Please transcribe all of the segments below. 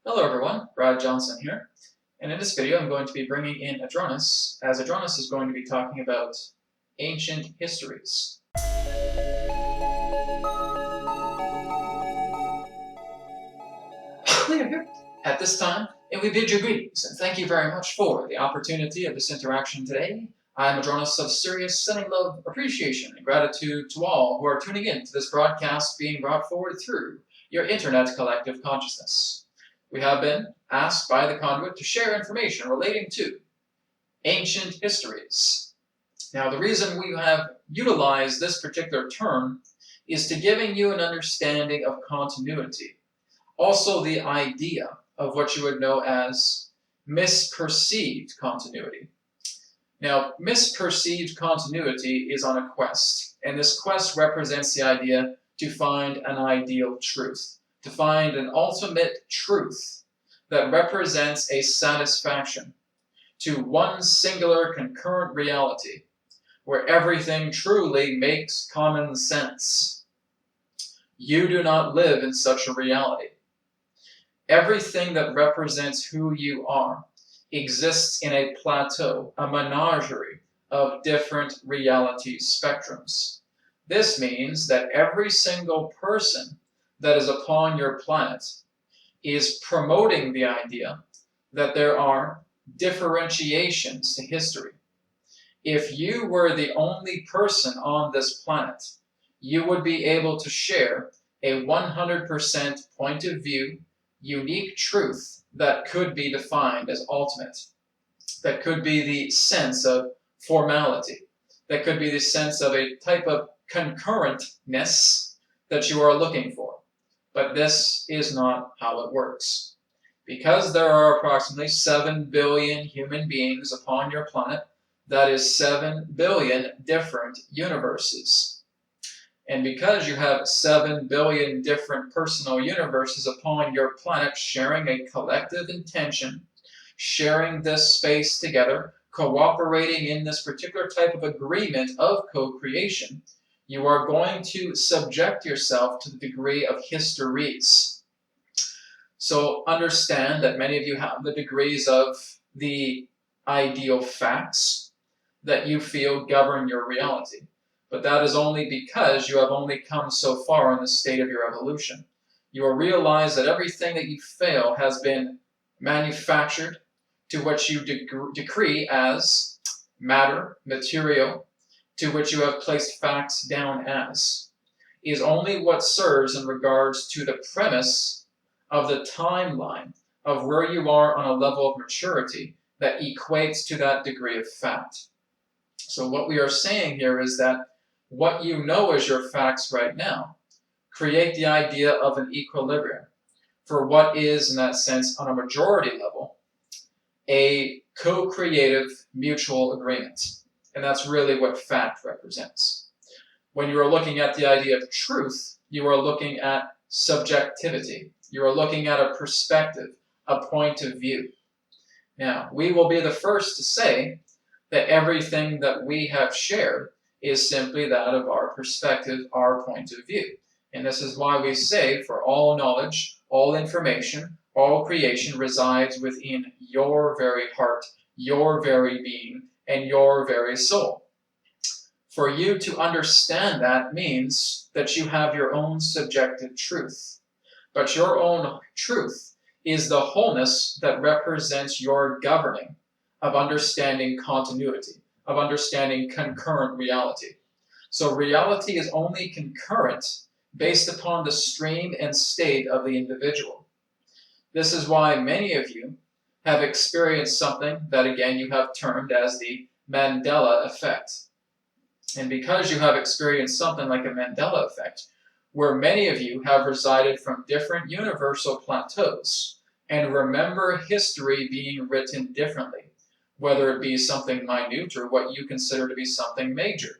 Hello everyone, Brad Johnson here, and in this video I'm going to be bringing in Adronis, as Adronis is going to be talking about ancient histories. At this time, and we bid you greetings, and thank you very much for the opportunity of this interaction today. I am Adronis of Sirius, sending love, appreciation, and gratitude to all who are tuning in to this broadcast being brought forward through your internet collective consciousness. We have been asked by the conduit to share information relating to ancient histories. Now, the reason we have utilized this particular term is to giving you an understanding of continuity. Also, the idea of what you would know as misperceived continuity. Now, misperceived continuity is on a quest, and this quest represents the idea to find an ideal truth, to find an ultimate truth that represents a satisfaction to one singular concurrent reality, where everything truly makes common sense. You do not live in such a reality. Everything that represents who you are exists in a plateau, a menagerie of different reality spectrums. This means that every single person that is upon your planet is promoting the idea that there are differentiations to history. If you were the only person on this planet, you would be able to share a 100% point of view, unique truth that could be defined as ultimate, that could be the sense of formality, that could be the sense of a type of concurrentness that you are looking for. But this is not how it works. Because there are approximately 7 billion human beings upon your planet, that is 7 billion different universes. And because you have 7 billion different personal universes upon your planet sharing a collective intention, sharing this space together, cooperating in this particular type of agreement of co-creation, you are going to subject yourself to the degree of histories. So understand that many of you have the degrees of the ideal facts that you feel govern your reality. But that is only because you have only come so far in the state of your evolution. You will realize that everything that you feel has been manufactured to what you decree as matter, material, to which you have placed facts down as, is only what serves in regards to the premise of the timeline of where you are on a level of maturity that equates to that degree of fact. So what we are saying here is that what you know as your facts right now create the idea of an equilibrium for what is, in that sense, on a majority level, a co-creative mutual agreement. And that's really what fact represents. When you are looking at the idea of truth, you are looking at subjectivity. You are looking at a perspective, a point of view. Now, we will be the first to say that everything that we have shared is simply that of our perspective, our point of view. And this is why we say, for all knowledge, all information, all creation resides within your very heart, your very being, and your very soul. For you to understand that means that you have your own subjective truth. But your own truth is the wholeness that represents your governing of understanding continuity, of understanding concurrent reality. So reality is only concurrent based upon the stream and state of the individual. This is why many of you have experienced something that, again, you have termed as the Mandela effect. And because you have experienced something like a Mandela effect, where many of you have resided from different universal plateaus and remember history being written differently, whether it be something minute or what you consider to be something major.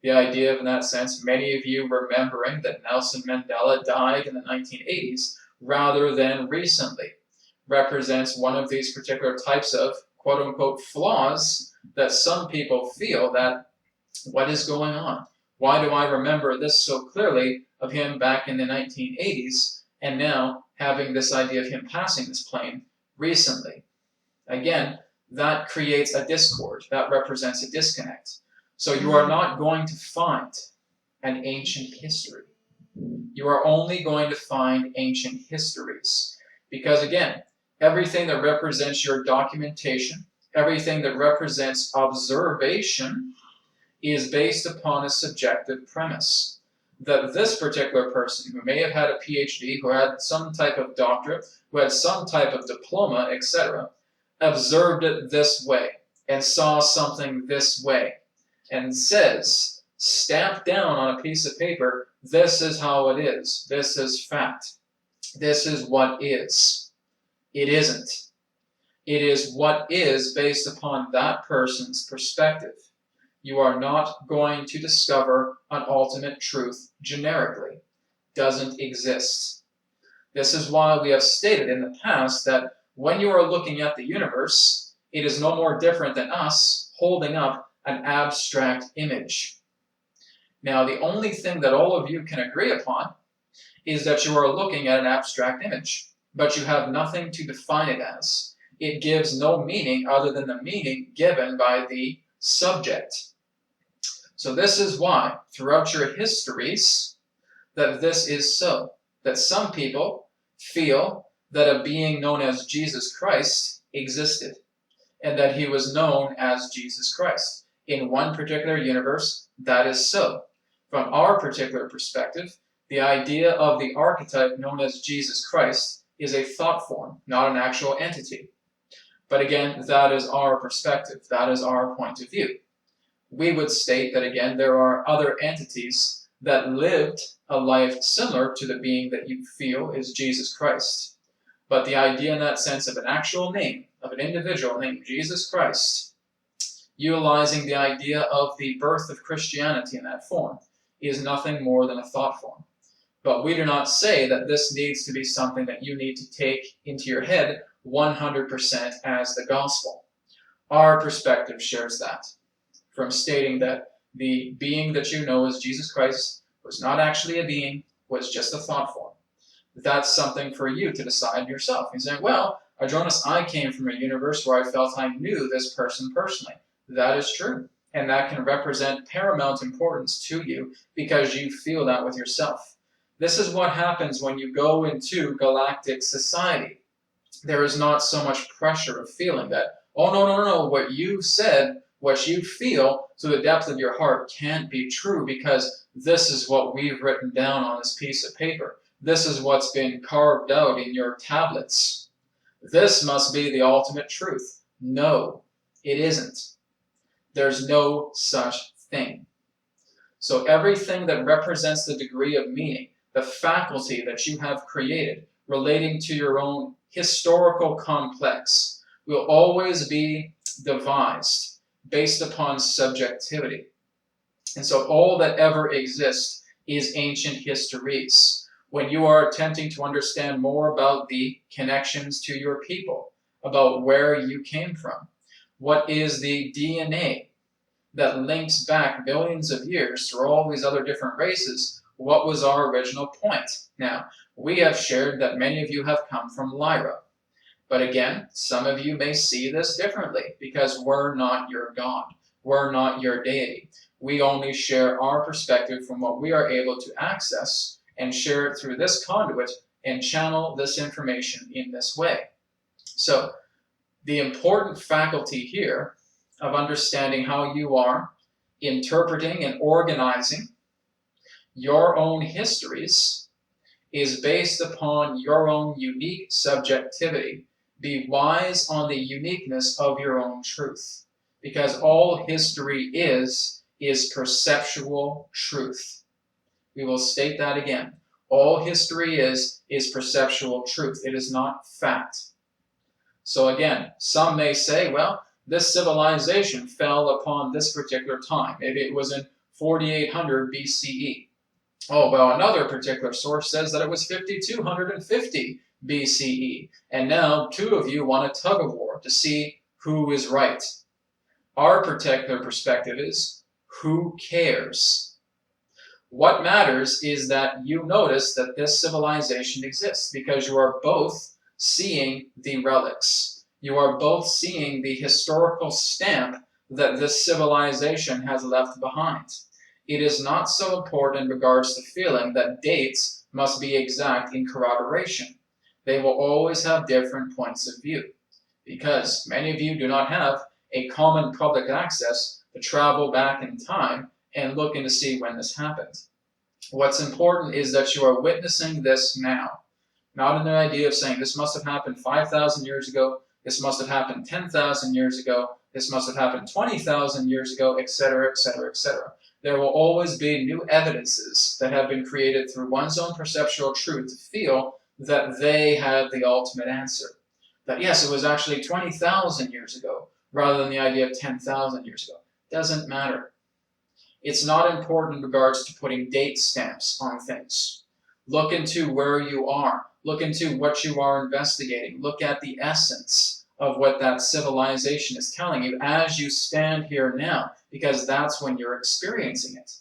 The idea of, in that sense, many of you remembering that Nelson Mandela died in the 1980s rather than recently represents one of these particular types of quote-unquote flaws that some people feel that, what is going on? Why do I remember this so clearly of him back in the 1980s and now having this idea of him passing this plane recently. Again, that creates a discord. That represents a disconnect. So you are not going to find an ancient history. You are only going to find ancient histories. Because again, everything that represents your documentation, everything that represents observation, is based upon a subjective premise. That this particular person, who may have had a PhD, who had some type of doctorate, who had some type of diploma, etc., observed it this way and saw something this way and says, stamped down on a piece of paper, this is how it is. This is fact. This is what is. It isn't. It is what is based upon that person's perspective. You are not going to discover an ultimate truth generically. Doesn't exist. This is why we have stated in the past that when you are looking at the universe, it is no more different than us holding up an abstract image. Now, the only thing that all of you can agree upon is that you are looking at an abstract image, but you have nothing to define it as. It gives no meaning other than the meaning given by the subject. So this is why, throughout your histories, that this is so. That some people feel that a being known as Jesus Christ existed, and that he was known as Jesus Christ. In one particular universe, that is so. From our particular perspective, the idea of the archetype known as Jesus Christ is a thought form, not an actual entity. But again, that is our perspective. That is our point of view. We would state that, again, there are other entities that lived a life similar to the being that you feel is Jesus Christ. But the idea in that sense of an actual name, of an individual named Jesus Christ, utilizing the idea of the birth of Christianity in that form, is nothing more than a thought form. But we do not say that this needs to be something that you need to take into your head 100% as the gospel. Our perspective shares that, from stating that the being that you know as Jesus Christ was not actually a being, was just a thought form. That's something for you to decide yourself. You say, well, Adronis, I came from a universe where I felt I knew this person personally. That is true. And that can represent paramount importance to you because you feel that with yourself. This is what happens when you go into galactic society. There is not so much pressure of feeling that, oh, no, what you said, what you feel to the depth of your heart can't be true because this is what we've written down on this piece of paper. This is what's been carved out in your tablets. This must be the ultimate truth. No, it isn't. There's no such thing. So everything that represents the degree of meaning, the faculty that you have created relating to your own historical complex, will always be devised based upon subjectivity. And so all that ever exists is ancient histories. When you are attempting to understand more about the connections to your people, about where you came from, what is the DNA that links back millions of years through all these other different races, what was our original point? Now, we have shared that many of you have come from Lyra. But again, some of you may see this differently because we're not your God. We're not your deity. We only share our perspective from what we are able to access and share it through this conduit and channel this information in this way. So, the important faculty here of understanding how you are interpreting and organizing your own histories is based upon your own unique subjectivity. Be wise on the uniqueness of your own truth, because all history is perceptual truth. We will state that again. All history is perceptual truth. It is not fact. So again, some may say, well, this civilization fell upon this particular time. Maybe it was in 4800 BCE. Oh, well, another particular source says that it was 5250 BCE. And now two of you want a tug of war to see who is right. Our particular perspective is, who cares? What matters is that you notice that this civilization exists because you are both seeing the relics. You are both seeing the historical stamp that this civilization has left behind. It is not so important in regards to feeling that dates must be exact in corroboration. They will always have different points of view because many of you do not have a common public access to travel back in time and looking to see when this happened. What's important is that you are witnessing this now, not in the idea of saying this must have happened 5,000 years ago, this must have happened 10,000 years ago, this must have happened 20,000 years ago, etc., etc., etc. There will always be new evidences that have been created through one's own perceptual truth to feel that they have the ultimate answer. That yes, it was actually 20,000 years ago, rather than the idea of 10,000 years ago. Doesn't matter. It's not important in regards to putting date stamps on things. Look into where you are. Look into what you are investigating. Look at the essence of what that civilization is telling you as you stand here now, because that's when you're experiencing it.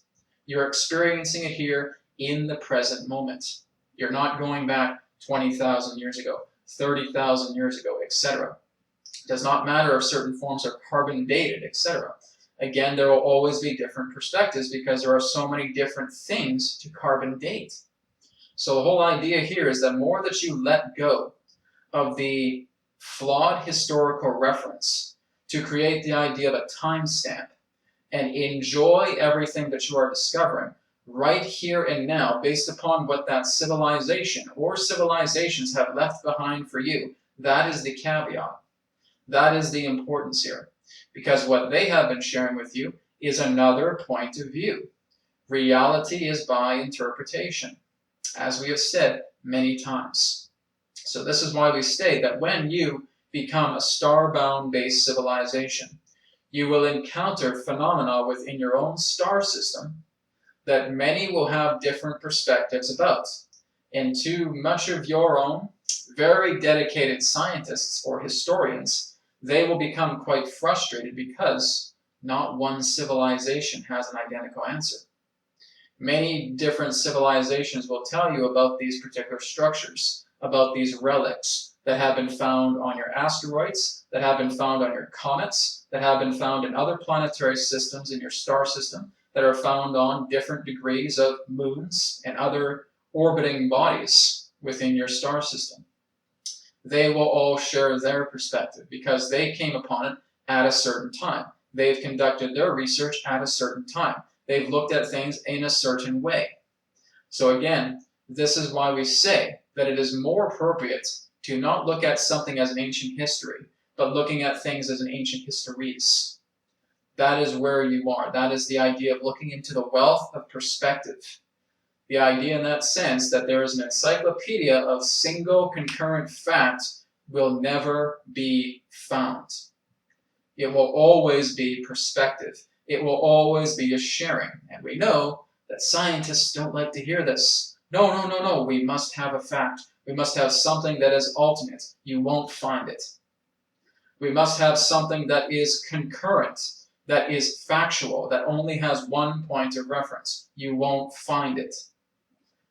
You're experiencing it here in the present moment. You're not going back 20,000 years ago, 30,000 years ago, etc. It does not matter if certain forms are carbon dated, etc. Again, there will always be different perspectives because there are so many different things to carbon date. So the whole idea here is that more that you let go of the flawed historical reference to create the idea of a timestamp and enjoy everything that you are discovering right here and now based upon what that civilization or civilizations have left behind for you, that is the caveat. That is the importance here. Because what they have been sharing with you is another point of view. Reality is by interpretation, as we have said many times. So this is why we state that when you become a starbound-based civilization, you will encounter phenomena within your own star system that many will have different perspectives about. And to much of your own very dedicated scientists or historians, they will become quite frustrated because not one civilization has an identical answer. Many different civilizations will tell you about these particular structures, about these relics that have been found on your asteroids, that have been found on your comets, that have been found in other planetary systems in your star system, that are found on different degrees of moons and other orbiting bodies within your star system. They will all share their perspective because they came upon it at a certain time. They've conducted their research at a certain time. They've looked at things in a certain way. So again, this is why we say that it is more appropriate to not look at something as an ancient history, but looking at things as an ancient histories. That is where you are. That is the idea of looking into the wealth of perspective. The idea in that sense that there is an encyclopedia of single concurrent facts will never be found. It will always be perspective. It will always be a sharing. And we know that scientists don't like to hear this. No. We must have a fact. We must have something that is ultimate. You won't find it. We must have something that is concurrent, that is factual, that only has one point of reference. You won't find it.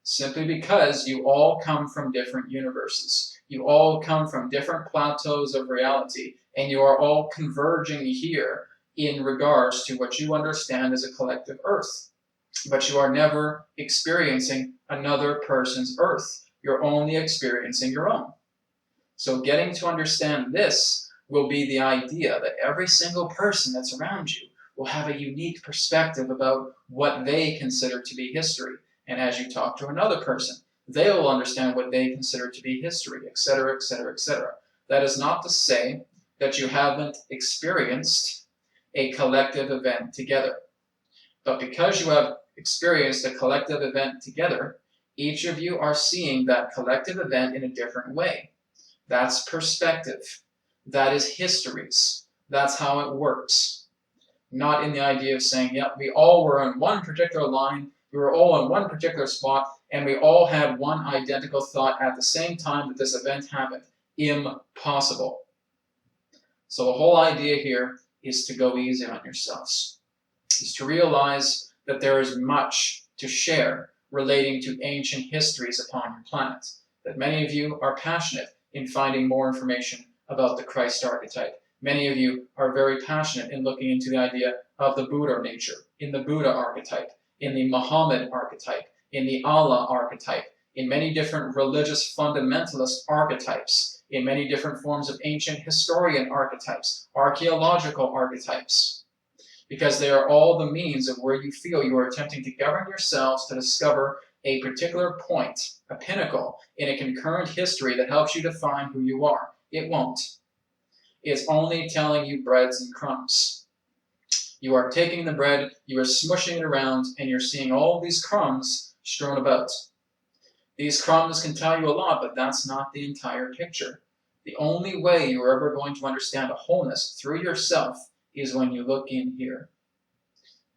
Simply because you all come from different universes. You all come from different plateaus of reality, and you are all converging here in regards to what you understand as a collective Earth. But you are never experiencing another person's Earth. You're only experiencing your own. So getting to understand this will be the idea that every single person that's around you will have a unique perspective about what they consider to be history. And as you talk to another person, they will understand what they consider to be history, etc., etc., etc. That is not to say that you haven't experienced a collective event together. But because you have experienced a collective event together, each of you are seeing that collective event in a different way. That's perspective. That is histories. That's how it works. Not in the idea of saying, yeah, we all were on one particular line, we were all in one particular spot, and we all had one identical thought at the same time that this event happened. Impossible. So the whole idea here is to go easy on yourselves. Is to realize that there is much to share relating to ancient histories upon your planet. That many of you are passionate in finding more information about the Christ archetype. Many of you are very passionate in looking into the idea of the Buddha nature, in the Buddha archetype, in the Muhammad archetype, in the Allah archetype, in many different religious fundamentalist archetypes, in many different forms of ancient historian archetypes, archaeological archetypes, because they are all the means of where you feel you are attempting to govern yourselves to discover a particular point, a pinnacle in a concurrent history that helps you define who you are. It won't. It's only telling you breads and crumbs. You are taking the bread, you are smushing it around, and you're seeing all these crumbs strewn about. These crumbs can tell you a lot, but that's not the entire picture. The only way you're ever going to understand a wholeness through yourself is when you look in here.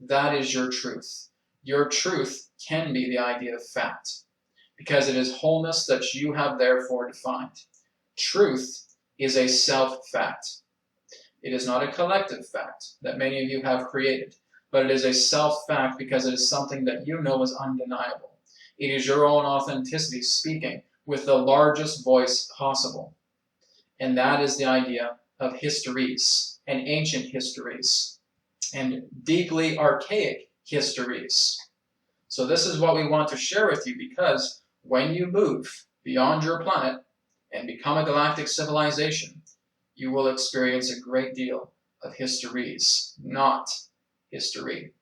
That is your truth. Your truth can be the idea of fact, because it is wholeness that you have therefore defined. Truth is a self-fact. It is not a collective fact that many of you have created, but it is a self-fact because it is something that you know is undeniable. It is your own authenticity speaking with the largest voice possible. And that is the idea of histories, and ancient histories, and deeply archaic histories. So this is what we want to share with you, because when you move beyond your planet and become a galactic civilization, you will experience a great deal of histories, not history.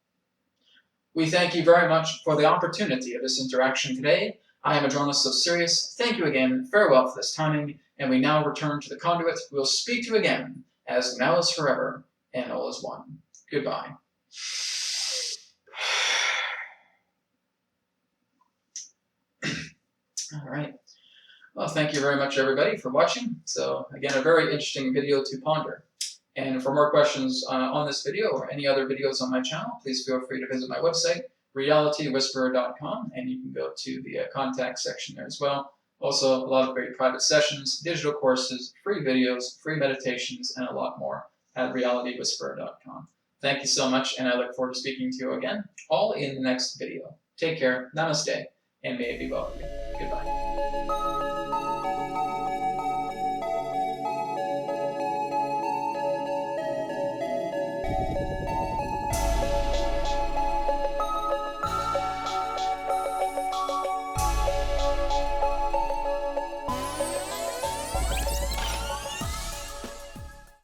We thank you very much for the opportunity of this interaction today. I am Adronis of Sirius. Thank you again. Farewell for this timing, and we now return to the conduit. We'll speak to you again, as now is forever, and all is one. Goodbye. All right. Well, thank you very much, everybody, for watching. So, again, a very interesting video to ponder. And for more questions on this video or any other videos on my channel, please feel free to visit my website, realitywhisperer.com, and you can go to the contact section there as well. Also, a lot of great private sessions, digital courses, free videos, free meditations, and a lot more at realitywhisperer.com. Thank you so much, and I look forward to speaking to you again, all in the next video. Take care, namaste, and may it be well with you. Goodbye.